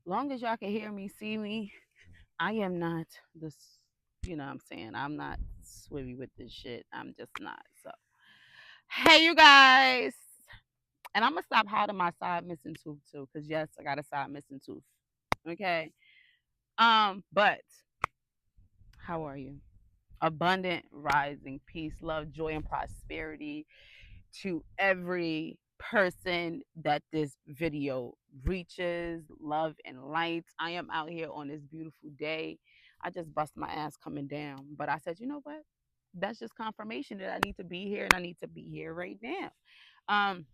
long as y'all can hear me, see me, I am not this, you know what I'm saying? I'm not swivy with this shit. I'm just not. So, hey, you guys. And I'm going to stop hiding my side missing tooth too, because yes, I got a side missing tooth. Okay. But how are you? Abundant, rising, peace, love, joy, and prosperity to every person that this video reaches, love and lights. I am out here on this beautiful day. I just bust my ass coming down, but I said, you know what? That's just confirmation that I need to be here and I need to be here right now. Um,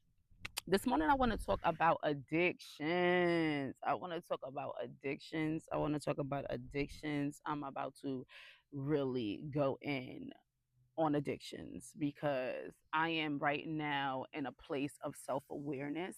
this morning I want to talk about addictions. I want to talk about addictions. I want to talk about addictions. I'm about to really go in on addictions because I am right now in a place of self awareness.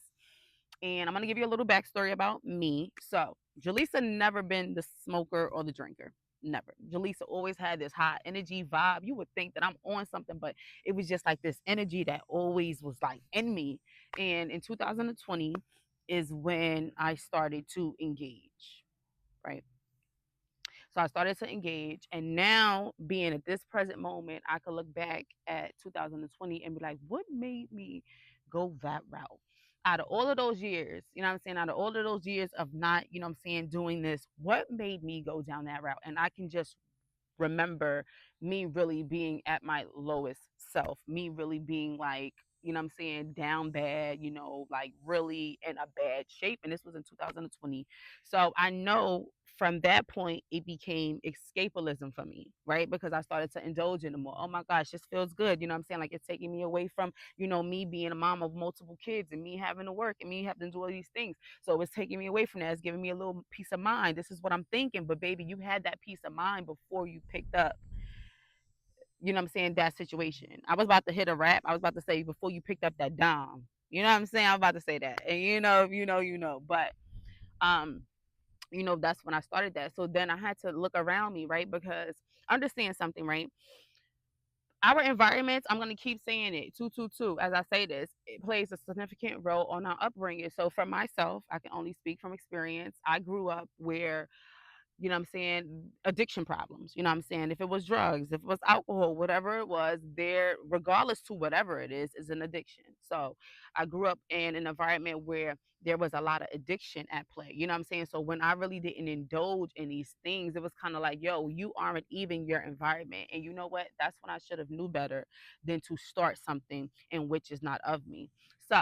And I'm going to give you a little backstory about me. So, Jaleesa never been the smoker or the drinker. Never. Jaleesa always had this high energy vibe. You would think that I'm on something, but it was just like this energy that always was like in me. And in 2020 is when I started to engage, right? So I started to engage, and now being at this present moment, I could look back at 2020 and be like, what made me go that route? Out of all of those years, you know what I'm saying? Out of all of those years of not, you know what I'm saying, doing this, what made me go down that route? And I can just remember me really being at my lowest self, me really being like, you know what I'm saying, down bad, you know, like really in a bad shape. And this was in 2020. So I know from that point, it became escapism for me, right? Because I started to indulge in it more. Oh my gosh, this feels good. You know what I'm saying? Like it's taking me away from, you know, me being a mom of multiple kids and me having to work and me having to do all these things. So it's taking me away from that. It's giving me a little peace of mind. This is what I'm thinking. But baby, you had that peace of mind before you picked up, you know what I'm saying, that situation. I was about to hit a rap. I was about to say before you picked up that dom. You know what I'm saying? I was about to say that. And you know. But um, that's when I started that. So then I had to look around me, right? Because understand something, right? Our environments, I'm gonna keep saying it, two, as I say this, it plays a significant role on our upbringing. So for myself, I can only speak from experience. I grew up where, you know what I'm saying, addiction problems, you know what I'm saying? If it was drugs, if it was alcohol, whatever it was, there, regardless to whatever it is an addiction. So I grew up in an environment where there was a lot of addiction at play. You know what I'm saying? So when I really didn't indulge in these things, it was kind of like, yo, you aren't even your environment. And you know what? That's when I should have knew better than to start something in which is not of me. So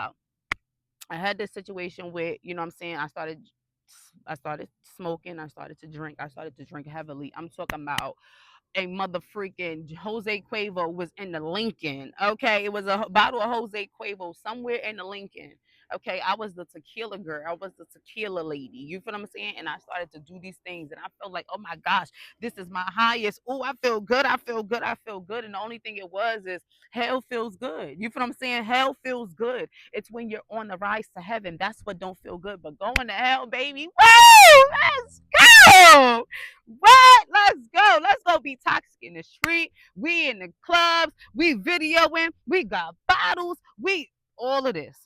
I had this situation where, you know what I'm saying, I started smoking, I started to drink heavily. I'm talking about a mother freaking Jose Cuervo was in the Lincoln. Okay, it was a bottle of Jose Cuervo somewhere in the Lincoln. Okay, I was the tequila girl. I was the tequila lady. You feel what I'm saying? And I started to do these things, and I felt like, oh my gosh, this is my highest. Oh, I feel good. I feel good. I feel good. And the only thing it was is hell feels good. You feel what I'm saying? Hell feels good. It's when you're on the rise to heaven. That's what don't feel good. But going to hell, baby. Woo! Let's go. What? Let's go. Let's go be toxic in the street. We in the clubs. We videoing. We got bottles. We all of this.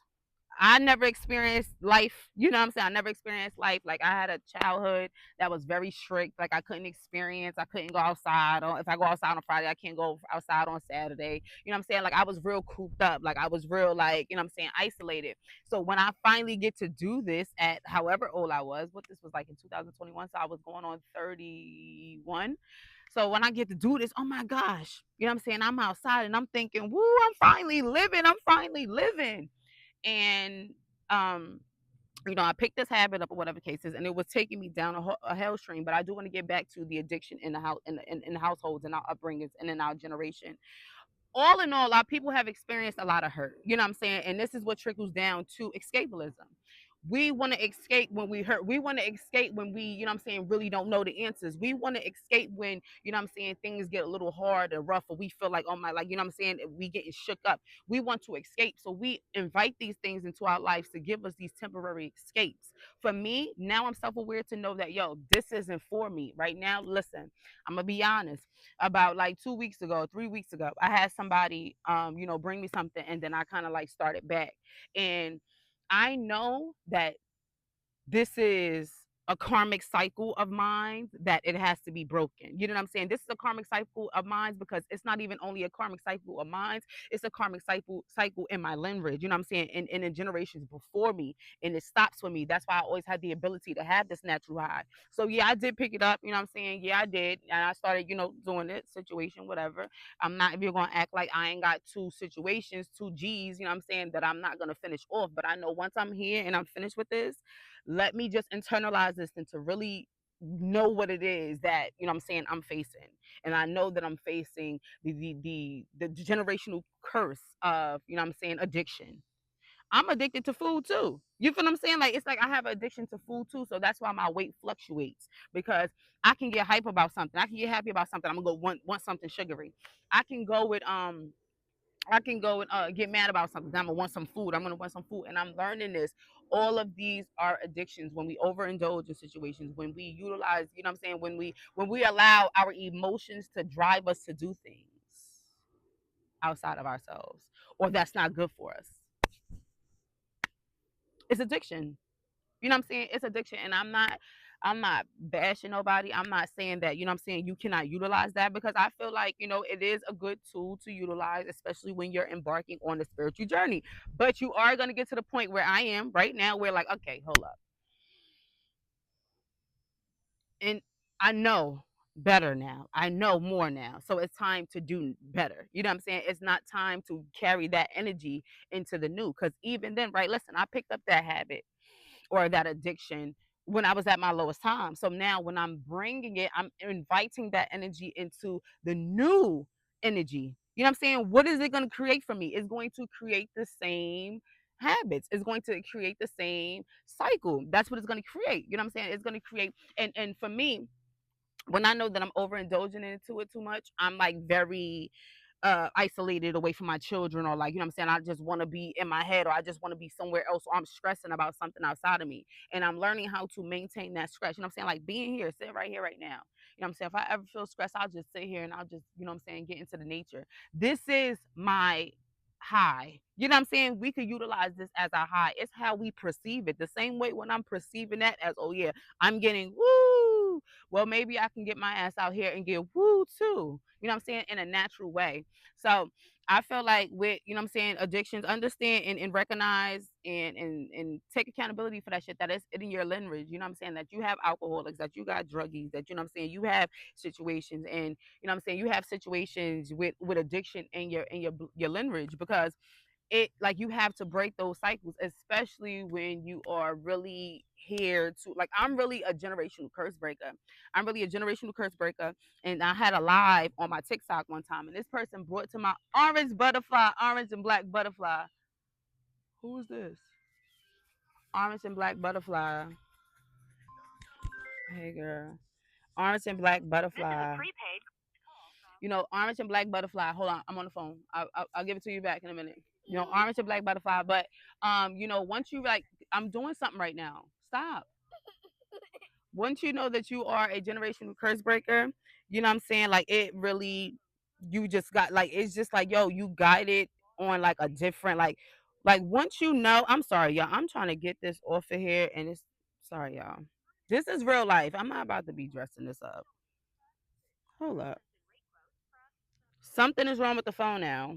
I never experienced life, you know what I'm saying? I never experienced life. Like I had a childhood that was very strict. Like I couldn't go outside. Or if I go outside on Friday, I can't go outside on Saturday. You know what I'm saying? Like I was real cooped up. Like I was real like, you know what I'm saying, isolated. So when I finally get to do this at however old I was, what this was like in 2021, so I was going on 31. So when I get to do this, oh my gosh, you know what I'm saying? I'm outside and I'm thinking, woo, I'm finally living. I'm finally living. And um I picked this habit up or whatever cases, and it was taking me down a hell stream. But I do want to get back to the addiction in the house, in the households, and our upbringings, and in our generation. All in all, our people have experienced a lot of hurt. You know what I'm saying? And this is what trickles down to escapism. We want to escape when we hurt. We want to escape when we, you know what I'm saying, really don't know the answers. We want to escape when, you know what I'm saying, things get a little hard and rough, or we feel like, oh my, like, you know what I'm saying, we getting shook up. We want to escape. So we invite these things into our lives to give us these temporary escapes. For me, now I'm self-aware to know that, yo, this isn't for me. Right now, listen, I'm gonna be honest. About like 2 weeks ago, 3 weeks ago, I had somebody bring me something, and then I kind of like started back. And I know that this is a karmic cycle of minds that it has to be broken. You know what I'm saying? This is a karmic cycle of minds because it's not even only a karmic cycle of minds, it's a karmic cycle in my lineage. You know what I'm saying? And in generations before me, and it stops for me. That's why I always had the ability to have this natural high. So yeah, I did pick it up. You know what I'm saying? Yeah, I did, and I started, doing it. Situation, whatever. I'm not. If you're gonna act like I ain't got two situations, two G's, you know what I'm saying, that I'm not gonna finish off. But I know once I'm here and I'm finished with this, let me just internalize this and to really know what it is that, I'm saying, I'm facing. And I know that I'm facing the generational curse of, I'm saying, addiction. I'm addicted to food too. You feel what I'm saying? Like, it's like I have addiction to food too. So that's why my weight fluctuates, because I can get hype about something. I can get happy about something. I'm gonna go want something sugary. I can go with I can go and get mad about something. I'm gonna want some food. I'm gonna want some food, and I'm learning this. All of these are addictions when we overindulge in situations, when we utilize, you know what I'm saying, when we allow our emotions to drive us to do things outside of ourselves, or that's not good for us. It's addiction. You know what I'm saying? It's addiction. And I'm not bashing nobody. I'm not saying that, I'm saying, you cannot utilize that, because I feel like, it is a good tool to utilize, especially when you're embarking on a spiritual journey. But you are going to get to the point where I am right now, where, like, okay, hold up. And I know better now. I know more now. So it's time to do better. You know what I'm saying? It's not time to carry that energy into the new. Because even then, right? Listen, I picked up that habit or that addiction when I was at my lowest time. So now when I'm bringing it, I'm inviting that energy into the new energy. You know what I'm saying? What is it going to create for me? It's going to create the same habits. It's going to create the same cycle. That's what it's going to create. You know what I'm saying? It's going to create, and for me, when I know that I'm overindulging into it too much, I'm like very isolated away from my children, or, like, I'm saying, I just want to be in my head, or I just want to be somewhere else, or I'm stressing about something outside of me, and I'm learning how to maintain that stress. You know what I'm saying? Like, being here, sitting right here right now. You know what I'm saying? If I ever feel stressed, I'll just sit here and I'll just, what I'm saying, get into the nature. This is my high. You know what I'm saying? We could utilize this as a high. It's how we perceive it. The same way when I'm perceiving that as, oh yeah, I'm getting woo. Well, maybe I can get my ass out here and get woo too. You know what I'm saying? In a natural way. So I feel like with, what I'm saying, addictions, understand and recognize and take accountability for that shit that is in your lineage. You know what I'm saying? That you have alcoholics, that you got druggies, that, what I'm saying, you have situations, and, what I'm saying, you have situations with addiction in your lineage, because it, like, you have to break those cycles, especially when you are really here to, like, I'm really a generational curse breaker. I'm really a generational curse breaker. And I had a live on my TikTok one time, and this person brought to my orange and black butterfly. Who is this? Orange and black butterfly. Hey girl. Orange and black butterfly. Orange and black butterfly. Hold on, I'm on the phone. I'll give it to you back in a minute. Orange and black butterfly. But once you, like, I'm doing something right now. Stop. Once you know that you are a generational curse breaker, you know what I'm saying? Like, it really, you just got, like, it's just like, yo, you guided on, like, a different, like once you know, I'm sorry, y'all. I'm trying to get this off of here, and it's, sorry, y'all. This is real life. I'm not about to be dressing this up. Hold up. Something is wrong with the phone now.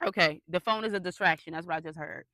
Okay, the phone is a distraction. That's what I just heard.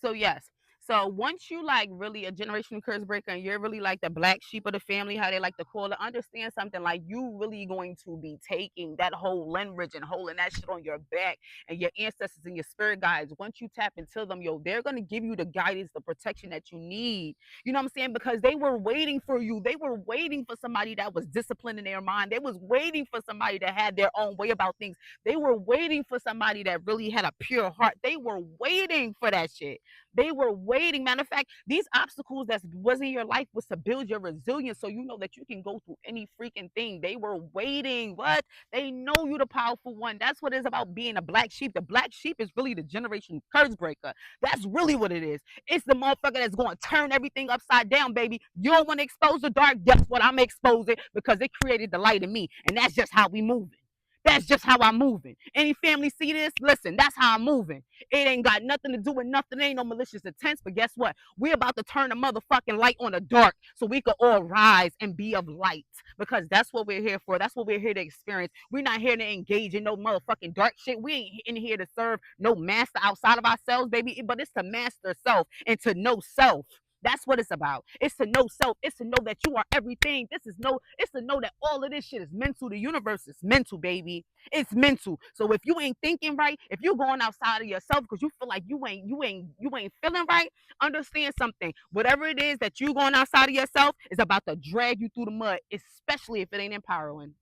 So yes. So once you, like, really a generational curse breaker, and you're really like the black sheep of the family, how they like to call it, understand something, like, you really going to be taking that whole lineage and holding that shit on your back, and your ancestors and your spirit guides. Once you tap into them, yo, they're gonna give you the guidance, the protection that you need. You know what I'm saying? Because they were waiting for you. They were waiting for somebody that was disciplined in their mind. They was waiting for somebody that had their own way about things. They were waiting for somebody that really had a pure heart. They were waiting for that shit. They were waiting. Matter of fact, these obstacles that was in your life was to build your resilience, so you know that you can go through any freaking thing. They were waiting. What? They know you the powerful one. That's what it is about being a black sheep. The black sheep is really the generation curse breaker. That's really what it is. It's the motherfucker that's going to turn everything upside down, baby. You don't want to expose the dark. Guess what? I'm exposing, because it created the light in me, and that's just how we moving. That's just how I'm moving. Any family see this? Listen, that's how I'm moving. It ain't got nothing to do with nothing. It ain't no malicious intent. But guess what? We're about to turn the motherfucking light on the dark so we can all rise and be of light. Because that's what we're here for. That's what we're here to experience. We're not here to engage in no motherfucking dark shit. We ain't in here to serve no master outside of ourselves, baby. But it's to master self and to know self. That's what it's about. It's to know self. It's to know that you are everything. It's to know that all of this shit is mental. The universe is mental, baby. It's mental. So if you ain't thinking right, if you're going outside of yourself because you feel like you ain't feeling right, understand something. Whatever it is that you going outside of yourself is about to drag you through the mud, especially if it ain't empowering.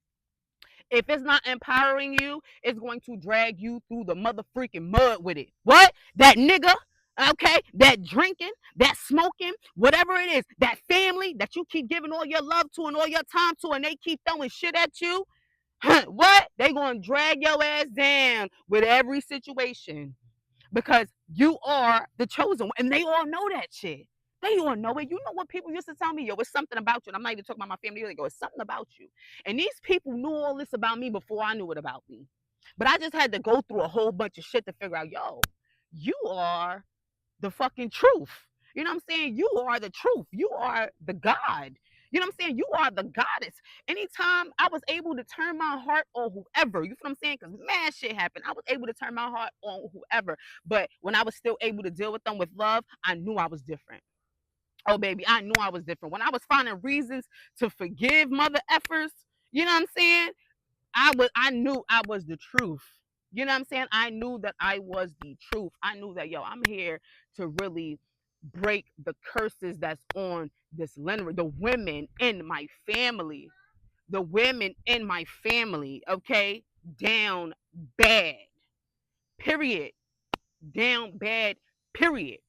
If it's not empowering you, it's going to drag you through the mother freaking mud with it. What? That nigga, okay? That drinking, that smoking, whatever it is, that family that you keep giving all your love to and all your time to, and they keep throwing shit at you. What? They gonna drag your ass down with every situation because you are the chosen one, and they all know that shit. They all know it. You know what people used to tell me? Yo, it's something about you. And I'm not even talking about my family. They go, it's something about you. And these people knew all this about me before I knew it about me. But I just had to go through a whole bunch of shit to figure out, yo, you are the fucking truth. You know what I'm saying? You are the truth. You are the God. You know what I'm saying? You are the goddess. Anytime I was able to turn my heart on whoever, you know what I'm saying? Because mad shit happened. I was able to turn my heart on whoever. But when I was still able to deal with them with love, I knew I was different. Oh, baby, I knew I was different. When I was finding reasons to forgive mother effers, you know what I'm saying? I knew I was the truth. You know what I'm saying? I knew that I was the truth. I knew that, yo, I'm here to really break the curses that's on this lineage, the women in my family. The women in my family, okay? Down bad. Period. Down bad. Period.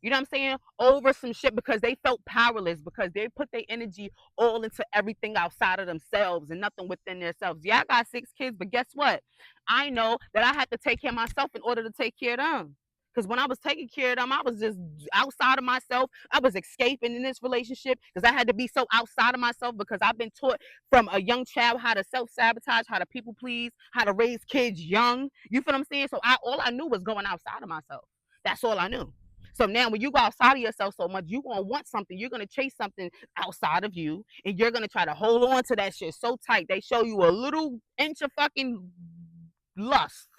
You know what I'm saying? Over some shit because they felt powerless because they put their energy all into everything outside of themselves and nothing within themselves. Yeah, I got 6 kids, but guess what? I know that I had to take care of myself in order to take care of them. Because when I was taking care of them, I was just outside of myself. I was escaping in this relationship because I had to be so outside of myself because I've been taught from a young child how to self-sabotage, how to people please, how to raise kids young. You feel what I'm saying? So all I knew was going outside of myself. That's all I knew. So now when you go outside of yourself so much, you're gonna want something. You're gonna chase something outside of you, and you're gonna try to hold on to that shit so tight. They show you a little inch of fucking lust.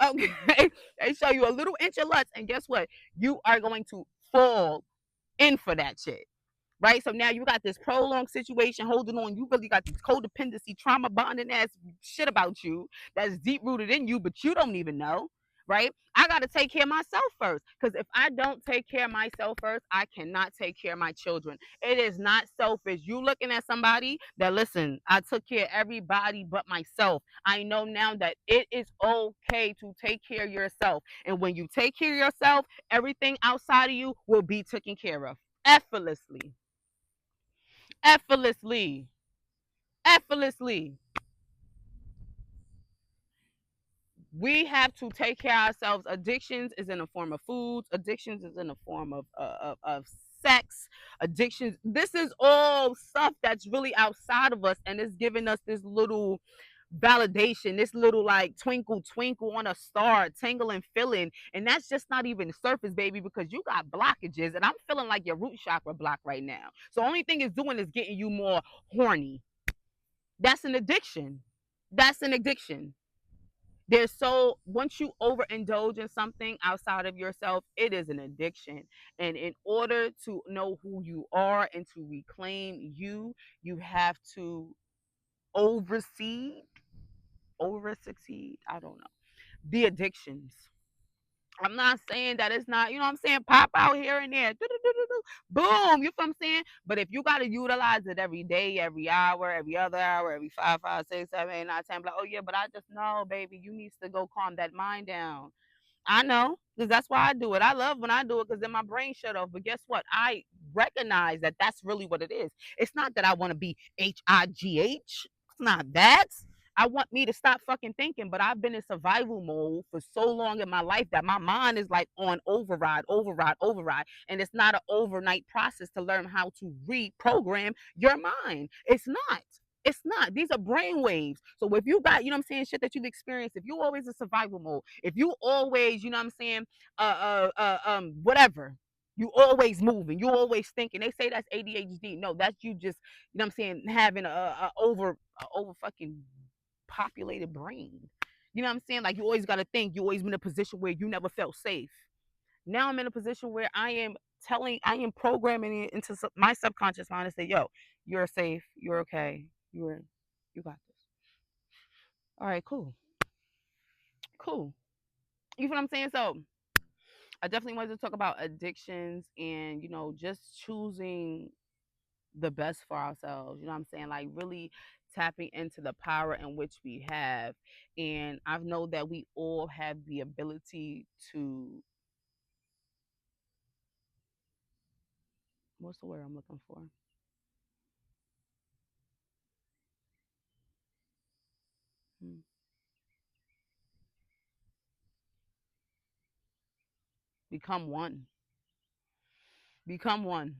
Okay. They show you a little inch of lust, and guess what? You are going to fall in for that shit. Right? So now you got this prolonged situation holding on. You really got this codependency, trauma bonding ass shit about you that's deep rooted in you, but you don't even know. Right? I got to take care of myself first. Because if I don't take care of myself first, I cannot take care of my children. It is not selfish. You looking at somebody that, listen, I took care of everybody but myself. I know now that it is okay to take care of yourself. And when you take care of yourself, everything outside of you will be taken care of effortlessly. Effortlessly. Effortlessly. We have to take care of ourselves. Addictions is in the form of foods. Addictions is in the form of sex. Addictions. This is all stuff that's really outside of us, and it's giving us this little validation, this little like twinkle twinkle on a star, tingling feeling, and that's just not even the surface, baby, because you got blockages, and I'm feeling like your root chakra blocked right now. So only thing it's doing is getting you more horny. That's an addiction. That's an addiction. There's so once you overindulge in something outside of yourself, it is an addiction. And in order to know who you are and to reclaim you, you have to oversee, over succeed. I don't know. The addictions. I'm not saying that it's not, you know what I'm saying, pop out here and there. Boom, you feel what I'm saying? But if you gotta utilize it every day, every hour, every other hour, every 5, 5, 6, 7, 8, 9, 10, like, oh yeah, but I just know, baby, you needs to go calm that mind down. I know, because that's why I do it. I love when I do it because then my brain shut off. But guess what? I recognize that that's really what it is. It's not that I want to be HIGH. It's not that. I want me to stop fucking thinking, but I've been in survival mode for so long in my life that my mind is like on override, override, override. And it's not an overnight process to learn how to reprogram your mind. It's not. It's not. These are brain waves. So if you got, you know what I'm saying, shit that you've experienced, if you always in survival mode, if you always, you know what I'm saying, whatever, you always moving, you always thinking. They say that's ADHD. No, that's you just, you know what I'm saying, having a over fucking populated brain. You know what I'm saying? Like you always got to think. You always been in a position where you never felt safe. Now I'm in a position where I am programming it into my subconscious mind to say, yo, you're safe, you're okay, you got this. All right, cool, cool. You know what I'm saying? So I definitely wanted to talk about addictions and, just choosing the best for ourselves. You know what I'm saying? Like really tapping into the power in which we have. And I know that we all have the ability to, what's the word I'm looking for? Hmm. Become one. Become one.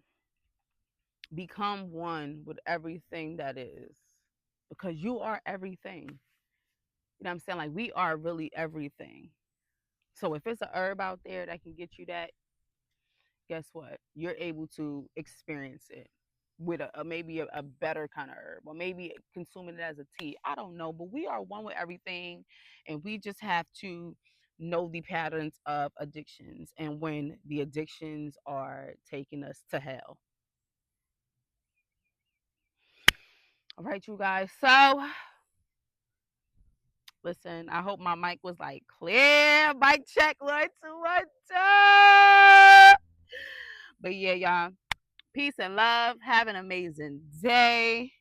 Become one with everything that is. Because you are everything. You know what I'm saying? Like we are really everything. So if it's a herb out there that can get you that, guess what? You're able to experience it with maybe a better kind of herb, or maybe consuming it as a tea. I don't know, but we are one with everything, and we just have to know the patterns of addictions and when the addictions are taking us to hell. All right, you guys. So listen, I hope my mic was like clear. Mic check 1 2 1 2. But yeah, y'all. Peace and love. Have an amazing day.